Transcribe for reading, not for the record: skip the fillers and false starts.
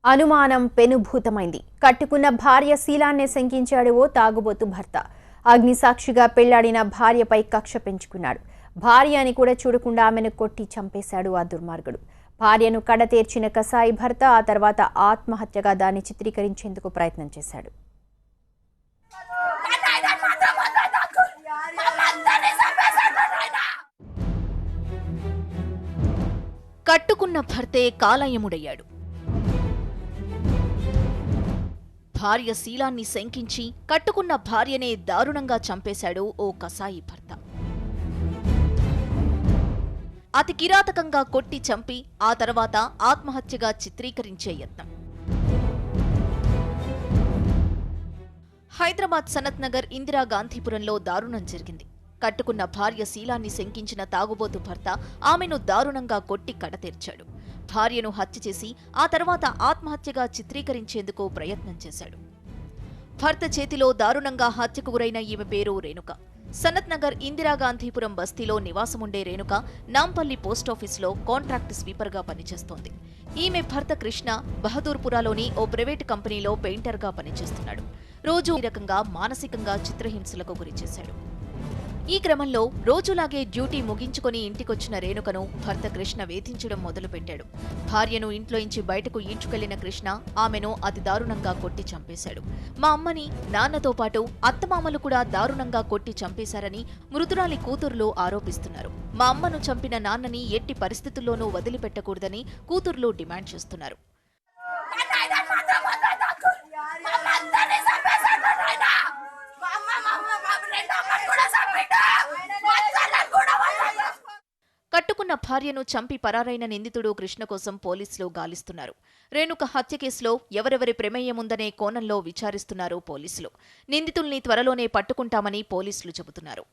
అనుమానం పెనుభూతమైంది. కట్టుకున్న భార్య శీలాన్నే శంకించాడు ఓ తాగుబోతు భర్త. అగ్నిసాక్షిగా పెళ్లాడిన భార్యపై కక్ష పెంచుకున్నాడు. భార్య అని కూడా చూడకుండా ఆమెను కొట్టి చంపేశాడు ఆ దుర్మార్గుడు. భార్యను కడతేర్చిన కసాయి భర్త ఆ తర్వాత ఆత్మహత్యగా దాన్ని చిత్రీకరించేందుకు ప్రయత్నం చేశాడు. కట్టుకున్న భర్తే కాలయముడయ్యాడు. భార్య శీలాన్ని శంకించి కట్టుకున్న భార్యనే దారుణంగా చంపేశాడు ఓ కసాయి భర్త. అతి కిరాతకంగా కొట్టి చంపి ఆ తర్వాత ఆత్మహత్యగా చిత్రీకరించే యత్నం. హైదరాబాద్ సనత్ నగర్ ఇందిరాగాంధీపురంలో దారుణం జరిగింది. కట్టుకున్న భార్య శీలాన్ని శంకించిన తాగుబోతు భర్త ఆమెను దారుణంగా కొట్టి కడతీర్చాడు. భార్యను హత్య చేసి ఆ తర్వాత ఆత్మహత్యగా చిత్రీకరించేందుకు ప్రయత్నం చేశాడు. భర్త చేతిలో దారుణంగా హత్యకు గురైన ఈమె పేరు రేణుక. సనత్ నగర్ ఇందిరాగాంధీపురం బస్తీలో నివాసముండే రేణుక నాంపల్లి పోస్టాఫీసులో కాంట్రాక్ట్ స్వీపర్గా పనిచేస్తోంది. ఈమె భర్త కృష్ణ బహదూర్పురాలోని ఓ ప్రైవేటు కంపెనీలో పెయింటర్గా పనిచేస్తున్నాడు. రోజూ ఈ రకంగా మానసికంగా చిత్రహింసలకు గురిచేశాడు. ఈ క్రమంలో రోజులాగే డ్యూటీ ముగించుకొని ఇంటికొచ్చిన రేణుకను భర్త కృష్ణ వేధించడం మొదలుపెట్టాడు. భార్యను ఇంట్లోంచి బయటకు ఈడ్చుకెళ్లిన కృష్ణ ఆమెను అతి దారుణంగా కొట్టి చంపేశాడు. మా అమ్మని, నాన్నతో పాటు అత్తమామలు కూడా దారుణంగా కొట్టి చంపేశారని మృతురాలి కూతుర్లు ఆరోపిస్తున్నారు. మా అమ్మను చంపిన నాన్నని ఎట్టి పరిస్థితుల్లోనూ వదిలిపెట్టకూడదని కూతుర్లు డిమాండ్ చేస్తున్నారు. కట్టుకున్న భార్యను చంపి పరారైన నిందితుడు కృష్ణ కోసం పోలీసులు గాలిస్తున్నారు. రేణుక హత్య కేసులో ఎవరెవరి ప్రమేయముందనే కోణంలో విచారిస్తున్నారు పోలీసులు. నిందితుల్ని త్వరలోనే పట్టుకుంటామని పోలీసులు చెబుతున్నారు.